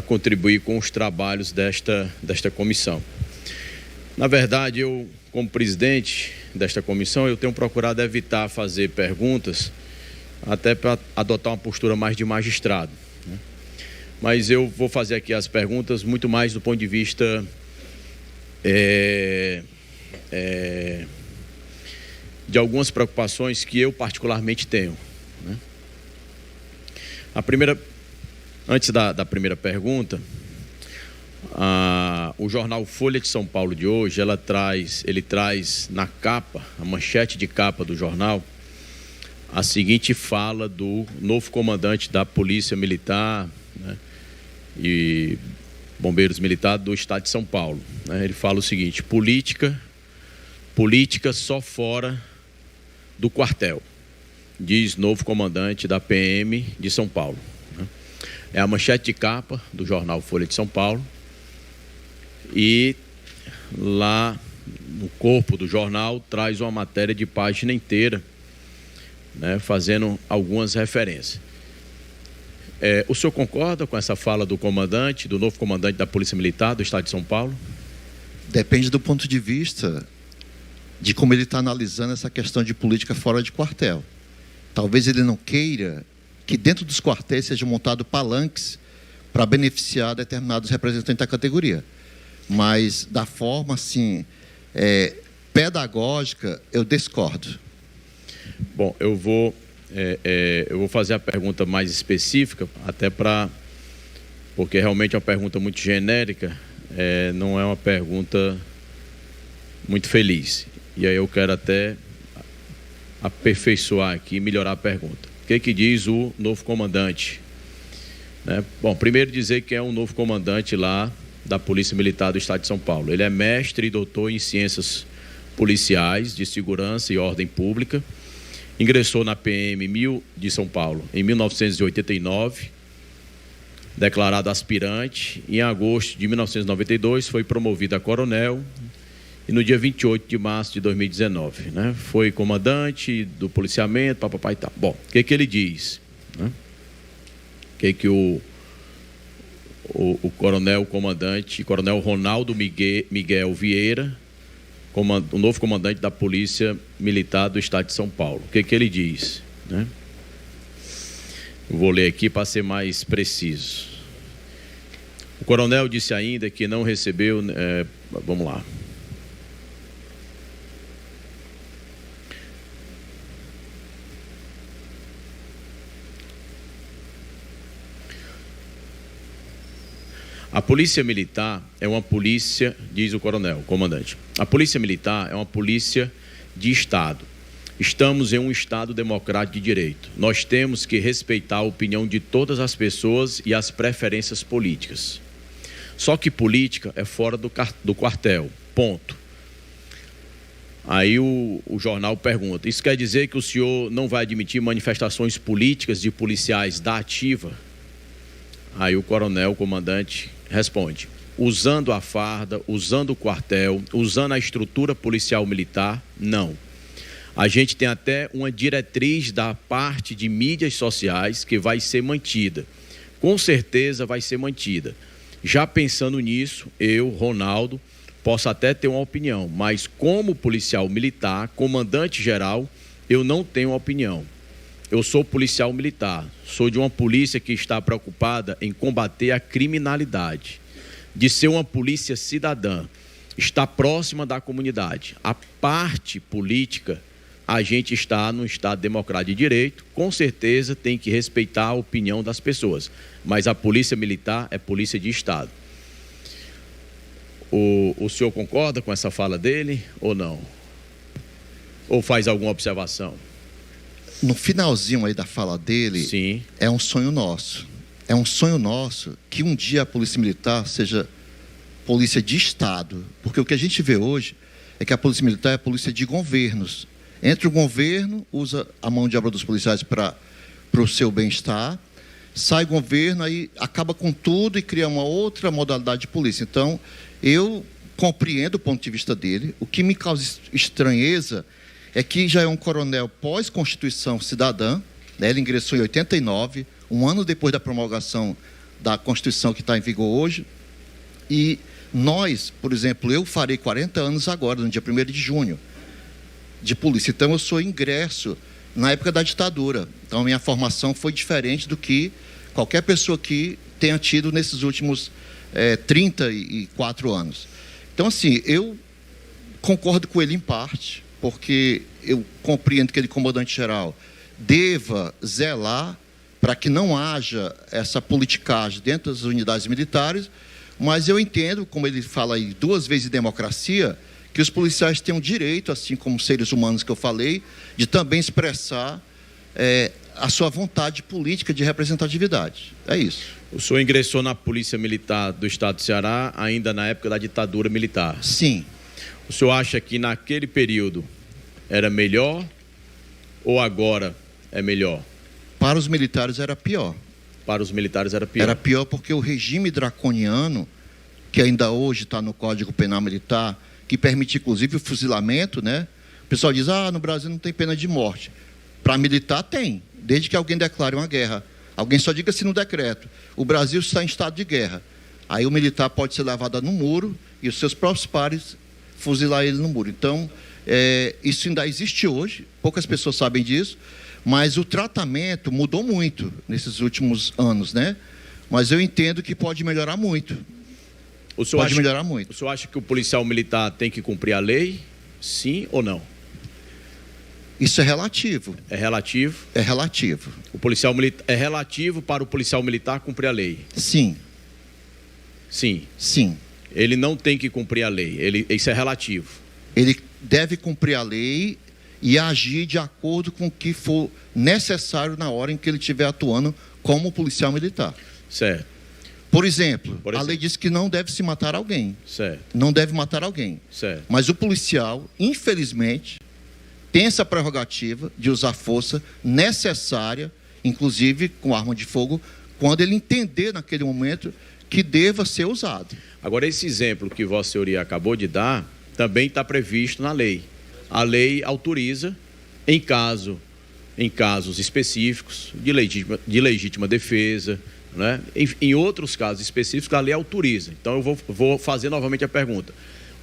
contribuir com os trabalhos desta comissão. Na verdade, eu, como presidente desta comissão, eu tenho procurado evitar fazer perguntas, até para adotar uma postura mais de magistrado, né? Mas eu vou fazer aqui as perguntas muito mais do ponto de vista de algumas preocupações que eu particularmente tenho, né? Antes da primeira pergunta, o jornal Folha de São Paulo de hoje, ele traz na capa, a manchete de capa do jornal, a seguinte fala do novo comandante da Polícia Militar, né, e Bombeiros Militares do Estado de São Paulo, né? Ele fala o seguinte: política só fora do quartel, diz novo comandante da PM de São Paulo, né? É a manchete de capa do jornal Folha de São Paulo. E lá no corpo do jornal traz uma matéria de página inteira, né, fazendo algumas referências. O senhor concorda com essa fala do novo comandante da Polícia Militar do Estado de São Paulo? Depende do ponto de vista de como ele está analisando essa questão de política fora de quartel. Talvez ele não queira que dentro dos quartéis sejam montados palanques para beneficiar determinados representantes da categoria. Mas da forma assim, pedagógica, eu discordo. Bom, eu vou fazer a pergunta mais específica, porque realmente é uma pergunta muito genérica, não é uma pergunta muito feliz. E aí eu quero até aperfeiçoar aqui e melhorar a pergunta. O que diz o novo comandante? Né? Bom, primeiro dizer que é um novo comandante lá da Polícia Militar do Estado de São Paulo. Ele é mestre e doutor em ciências policiais, de segurança e ordem pública. Ingressou na PM de São Paulo em 1989, declarado aspirante. Em agosto de 1992 foi promovido a coronel e no dia 28 de março de 2019, né, foi comandante do policiamento, papapá e tal. Bom, o que ele diz, né? O coronel Ronaldo Miguel Vieira, o novo comandante da Polícia Militar do Estado de São Paulo, o que ele diz, né? Eu vou ler aqui para ser mais preciso. O coronel disse ainda que não recebeu, vamos lá. A Polícia Militar é uma polícia, diz o comandante, a Polícia Militar é uma polícia de Estado. Estamos em um Estado democrático de direito. Nós temos que respeitar a opinião de todas as pessoas e as preferências políticas. Só que política é fora do quartel, ponto. Aí o jornal pergunta: isso quer dizer que o senhor não vai admitir manifestações políticas de policiais da ativa? Aí o comandante, responde: usando a farda, usando o quartel, usando a estrutura policial militar, não. A gente tem até uma diretriz da parte de mídias sociais que vai ser mantida. Com certeza vai ser mantida. Já pensando nisso, eu, Ronaldo, posso até ter uma opinião, mas como policial militar, comandante-geral, eu não tenho opinião. Eu sou policial militar, sou de uma polícia que está preocupada em combater a criminalidade, de ser uma polícia cidadã. está próxima da comunidade. A parte política, a gente está num Estado democrático de direito, com certeza tem que respeitar a opinião das pessoas, mas a polícia militar é polícia de Estado. O senhor concorda com essa fala dele ou não? Ou faz alguma observação? No finalzinho aí da fala dele, Sim. É um sonho nosso. É um sonho nosso que um dia a polícia militar seja polícia de Estado, porque o que a gente vê hoje é que a polícia militar é a polícia de governos. Entra o governo, usa a mão de obra dos policiais para o seu bem-estar, sai o governo, aí acaba com tudo e cria uma outra modalidade de polícia. Então, eu compreendo o ponto de vista dele. O que me causa estranheza é que já é um coronel pós-Constituição Cidadã, né? Ele ingressou em 89, um ano depois da promulgação da Constituição que está em vigor hoje, e nós, por exemplo, eu farei 40 anos agora, no dia 1º de junho, de polícia. Então, eu sou ingresso na época da ditadura. Então, a minha formação foi diferente do que qualquer pessoa que tenha tido nesses últimos 34 anos. Então, assim, eu concordo com ele em parte, porque eu compreendo que ele, comandante-geral, deva zelar para que não haja essa politicagem dentro das unidades militares, mas eu entendo, como ele fala aí 2 vezes de democracia, que os policiais têm o direito, assim como seres humanos que eu falei, de também expressar a sua vontade política de representatividade. É isso. O senhor ingressou na Polícia Militar do Estado do Ceará ainda na época da ditadura militar. Sim. O senhor acha que naquele período era melhor ou agora é melhor? Para os militares era pior. Para os militares era pior. Era pior porque o regime draconiano, que ainda hoje está no Código Penal Militar, que permite inclusive o fuzilamento, né? O pessoal diz, no Brasil não tem pena de morte. Para militar tem, desde que alguém declare uma guerra. Alguém só diga se no decreto. O Brasil está em estado de guerra. Aí o militar pode ser levado no muro e os seus próprios pares fuzilar ele no muro. Então, isso ainda existe hoje, poucas pessoas sabem disso, mas o tratamento mudou muito nesses últimos anos, né? Mas eu entendo que pode melhorar muito. Pode melhorar muito. O senhor acha que o policial militar tem que cumprir a lei? Sim ou não? Isso é relativo. É relativo? É relativo. O policial militar é relativo para o policial militar cumprir a lei? Sim. Sim. Sim. Ele não tem que cumprir a lei. Isso é relativo. Ele deve cumprir a lei e agir de acordo com o que for necessário na hora em que ele estiver atuando como policial militar. Certo. Por exemplo, a lei diz que não deve se matar alguém. Certo. Não deve matar alguém. Certo. Mas o policial, infelizmente, tem essa prerrogativa de usar força necessária, inclusive com arma de fogo, quando ele entender naquele momento que deva ser usado. Agora, esse exemplo que Vossa Senhoria acabou de dar também está previsto na lei. A lei autoriza, em casos específicos, de legítima defesa, né? Em outros casos específicos, a lei autoriza. Então, eu vou fazer novamente a pergunta.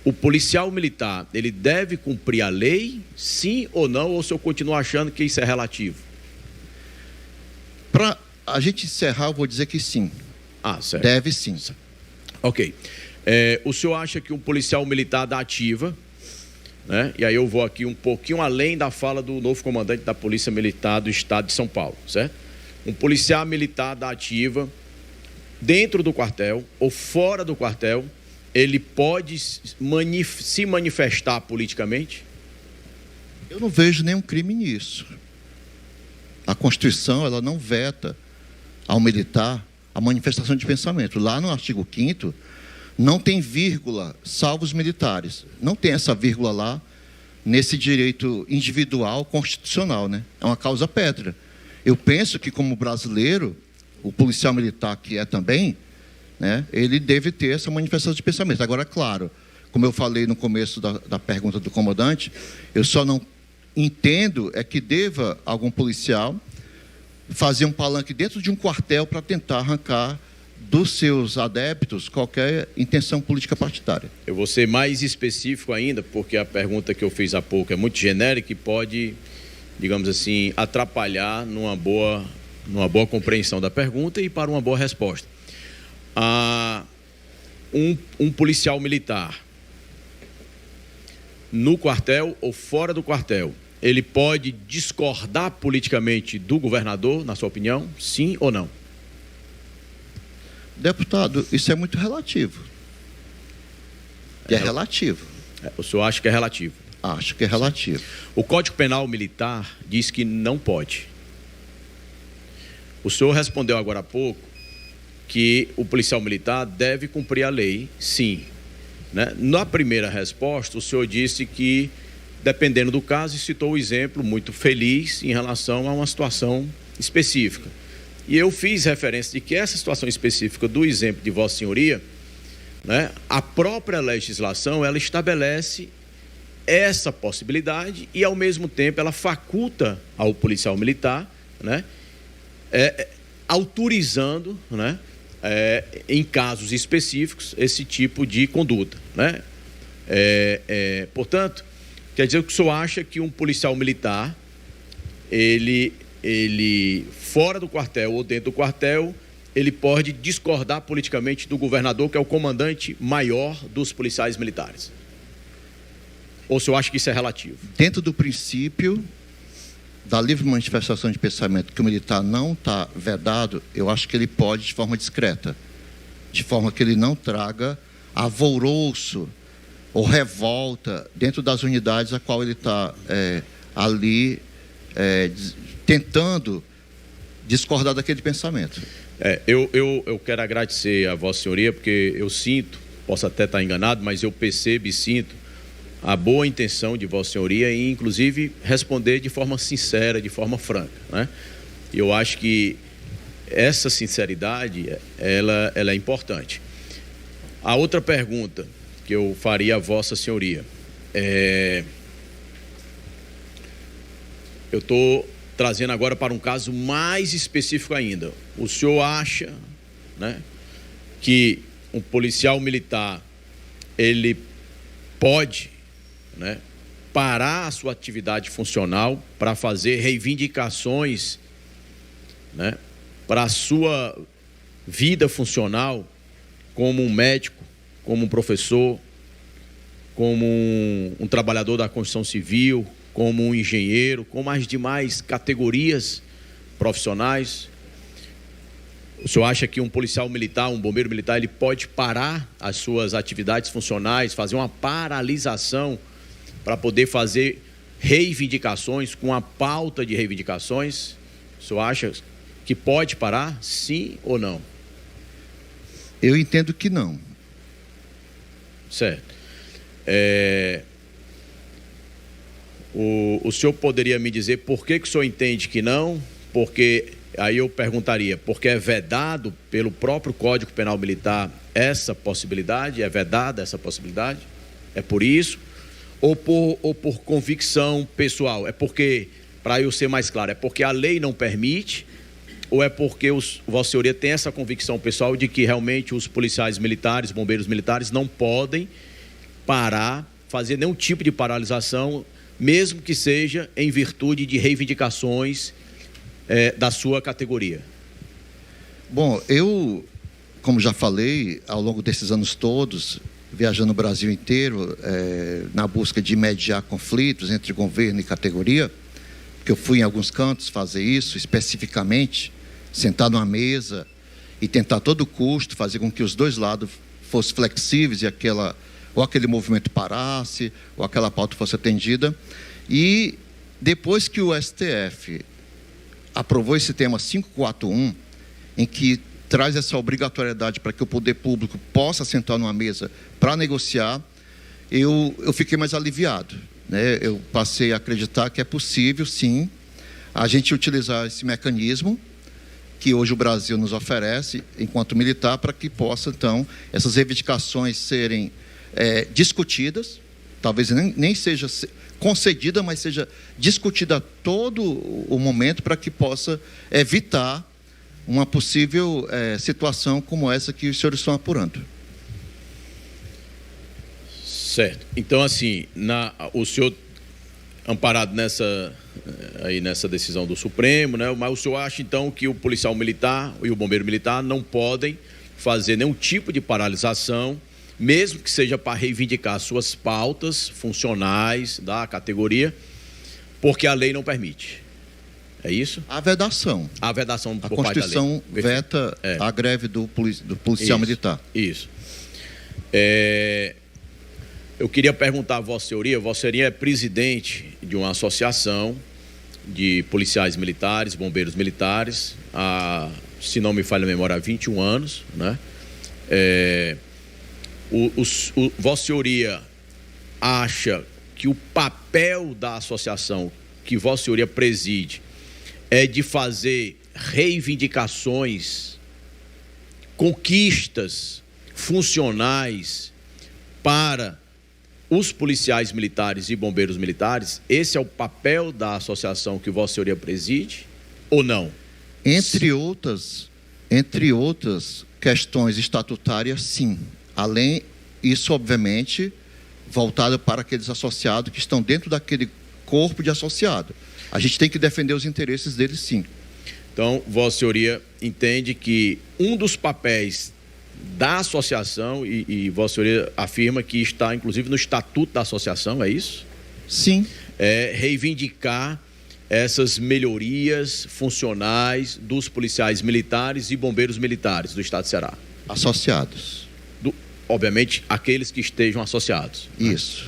O policial militar, ele deve cumprir a lei, sim ou não, ou se eu continuo achando que isso é relativo? Para a gente encerrar, eu vou dizer que sim. Certo. Deve sim. Ok. O senhor acha que um policial militar da ativa, né? E aí eu vou aqui um pouquinho além da fala do novo comandante da Polícia Militar do Estado de São Paulo, certo? Um policial militar da ativa, dentro do quartel ou fora do quartel, ele pode se manifestar politicamente? Eu não vejo nenhum crime nisso. A Constituição, ela não veta ao militar a manifestação de pensamento. Lá no artigo 5º, não tem vírgula, salvo os militares. Não tem essa vírgula lá, nesse direito individual constitucional, né? É uma causa pétrea. Eu penso que, como brasileiro, o policial militar que é também, né, ele deve ter essa manifestação de pensamento. Agora, claro, como eu falei no começo da pergunta do comandante, eu só não entendo que deva algum policial fazer um palanque dentro de um quartel para tentar arrancar dos seus adeptos qualquer intenção política partidária. Eu vou ser mais específico ainda, porque a pergunta que eu fiz há pouco é muito genérica e pode, digamos assim, atrapalhar numa boa compreensão da pergunta e para uma boa resposta. Um policial militar, no quartel ou fora do quartel, ele pode discordar politicamente do governador, na sua opinião? Sim ou não? Deputado, isso é muito relativo. É relativo. O senhor acha que é relativo? Acho que é relativo. O Código Penal Militar diz que não pode. O senhor respondeu agora há pouco que o policial militar deve cumprir a lei, sim. Né? Na primeira resposta, o senhor disse que, dependendo do caso, e citou o exemplo muito feliz em relação a uma situação específica. E eu fiz referência de que essa situação específica do exemplo de Vossa Senhoria, né, a própria legislação, ela estabelece essa possibilidade e, ao mesmo tempo, ela faculta ao policial militar, né, autorizando, né, em casos específicos, esse tipo de conduta, né? Portanto, quer dizer que o senhor acha que um policial militar, ele fora do quartel ou dentro do quartel, ele pode discordar politicamente do governador, que é o comandante maior dos policiais militares? Ou o senhor acha que isso é relativo? Dentro do princípio da livre manifestação de pensamento, que o militar não está vedado, eu acho que ele pode de forma discreta, de forma que ele não traga alvoroço ou revolta dentro das unidades a qual ele está ali tentando discordar daquele pensamento. Eu quero agradecer a Vossa Senhoria, porque eu sinto, posso até estar enganado, mas eu percebo e sinto a boa intenção de Vossa Senhoria em, inclusive, responder de forma sincera, de forma franca, né? E eu acho que essa sinceridade, ela é importante. A outra pergunta que eu faria a Vossa Senhoria eu estou trazendo agora para um caso mais específico ainda. O senhor acha, né, que um policial militar, ele pode, né, parar a sua atividade funcional para fazer reivindicações, né, para a sua vida funcional, como um médico, como um professor, como um trabalhador da construção civil, como um engenheiro, como as demais categorias profissionais? O senhor acha que um policial militar, um bombeiro militar, ele pode parar as suas atividades funcionais, fazer uma paralisação para poder fazer reivindicações, com a pauta de reivindicações? O senhor acha que pode parar, sim ou não? Eu entendo que não. Certo. O senhor poderia me dizer por que o senhor entende que não? Porque aí eu perguntaria, porque é vedado pelo próprio Código Penal Militar essa possibilidade? É vedada essa possibilidade? É por isso? Ou por convicção pessoal? É porque, para eu ser mais claro, é porque a lei não permite? Ou é porque Vossa Senhoria tem essa convicção pessoal de que realmente os policiais militares, bombeiros militares não podem parar, fazer nenhum tipo de paralisação, mesmo que seja em virtude de reivindicações da sua categoria? Bom, eu, como já falei, ao longo desses anos todos, viajando o Brasil inteiro, na busca de mediar conflitos entre governo e categoria, porque eu fui em alguns cantos fazer isso especificamente, sentar numa mesa e tentar a todo custo fazer com que os dois lados fossem flexíveis e aquele movimento parasse, ou aquela pauta fosse atendida. E depois que o STF aprovou esse tema 541, em que traz essa obrigatoriedade para que o poder público possa sentar numa mesa para negociar, eu fiquei mais aliviado, né? Eu passei a acreditar que é possível, sim, a gente utilizar esse mecanismo que hoje o Brasil nos oferece, enquanto militar, para que possa, então, essas reivindicações serem discutidas, talvez nem seja concedida, mas seja discutida a todo o momento, para que possa evitar uma possível situação como essa que os senhores estão apurando. Certo. Então, assim, o senhor, amparado nessa decisão do Supremo, né, mas o senhor acha, então, que o policial militar e o bombeiro militar não podem fazer nenhum tipo de paralisação, mesmo que seja para reivindicar suas pautas funcionais da categoria, porque a lei não permite. É isso? A vedação. A vedação A por parte da lei. Constituição veta a greve do policial militar. Isso. Eu queria perguntar a Vossa Senhoria é presidente de uma associação de policiais militares, bombeiros militares, se não me falha a memória, há 21 anos, né? Vossa Senhoria acha que o papel da associação que Vossa Senhoria preside é de fazer reivindicações, conquistas funcionais para os policiais militares e bombeiros militares? Esse é o papel da associação que Vossa Senhoria preside ou não? Entre outras questões estatutárias, sim. Além isso, obviamente, voltado para aqueles associados que estão dentro daquele corpo de associado. A gente tem que defender os interesses deles, sim. Então, Vossa Senhoria entende que um dos papéis da associação, e Vossa Senhoria afirma que está, inclusive, no estatuto da associação, é isso? Sim. É reivindicar essas melhorias funcionais dos policiais militares e bombeiros militares do Estado de Ceará. Associados. Obviamente, aqueles que estejam associados. Isso.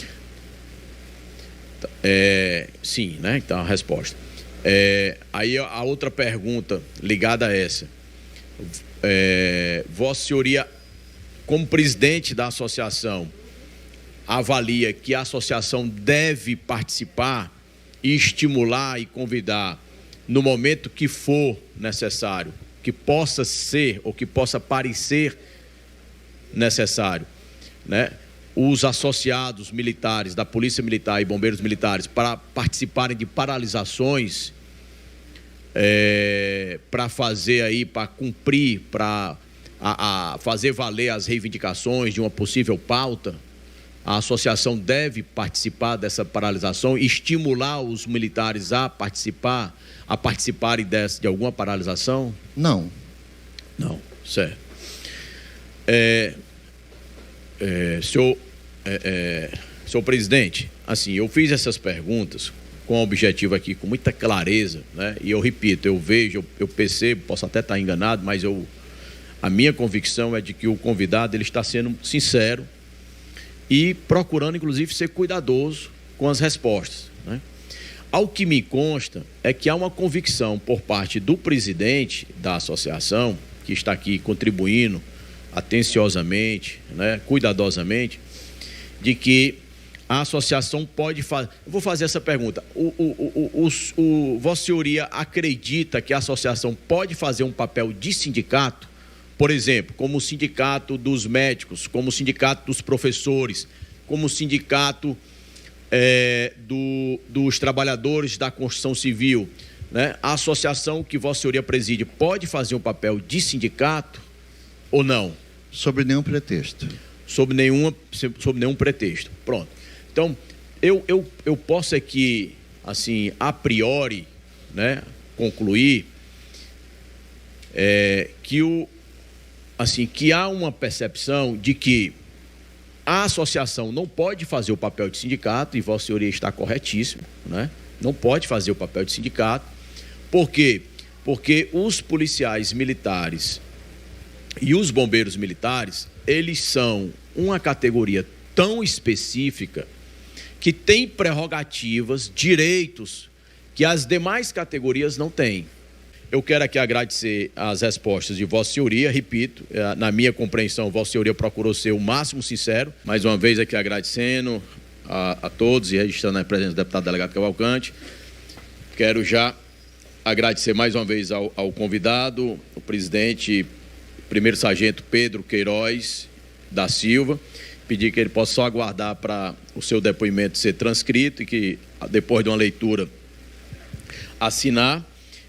Sim, né? Então, a resposta. Aí a outra pergunta ligada a essa. Vossa Senhoria, como presidente da associação, avalia que a associação deve participar e estimular e convidar no momento que for necessário, que possa ser ou que possa parecer necessário, né? Os associados militares da Polícia Militar e Bombeiros Militares para participarem de paralisações, para fazer aí, para cumprir, para fazer valer as reivindicações de uma possível pauta. A associação deve participar dessa paralisação e estimular os militares a participarem de alguma paralisação? Não. Não, certo. Senhor presidente, assim, eu fiz essas perguntas com o objetivo aqui, com muita clareza, né? E eu repito, eu vejo, eu percebo, posso até estar enganado, mas a minha convicção é de que o convidado ele está sendo sincero e procurando, inclusive, ser cuidadoso com as respostas, né? Ao que me consta é que há uma convicção por parte do presidente da associação, que está aqui contribuindo atenciosamente, né, cuidadosamente, de que a associação pode fazer. Eu vou fazer essa pergunta. Vossa Senhoria acredita que a associação pode fazer um papel de sindicato, por exemplo, como o sindicato dos médicos, como o sindicato dos professores, como o sindicato dos trabalhadores da construção civil, né? A associação que Vossa Senhoria preside pode fazer um papel de sindicato ou não? Sob nenhum pretexto. Sob nenhum pretexto. Pronto. Então, eu posso aqui, assim, a priori, né, concluir que há uma percepção de que a associação não pode fazer o papel de sindicato, e Vossa Senhoria está corretíssimo, né? Não pode fazer o papel de sindicato. Por quê? Porque os policiais militares e os bombeiros militares, eles são uma categoria tão específica que tem prerrogativas, direitos que as demais categorias não têm. Eu quero aqui agradecer as respostas de Vossa Senhoria, repito, na minha compreensão, Vossa Senhoria procurou ser o máximo sincero, mais uma vez aqui agradecendo a todos e registrando a presença do deputado delegado Cavalcante. Quero já agradecer mais uma vez ao convidado, o presidente, primeiro sargento Pedro Queiroz da Silva, pedir que ele possa só aguardar para o seu depoimento ser transcrito e que, depois de uma leitura, assinar.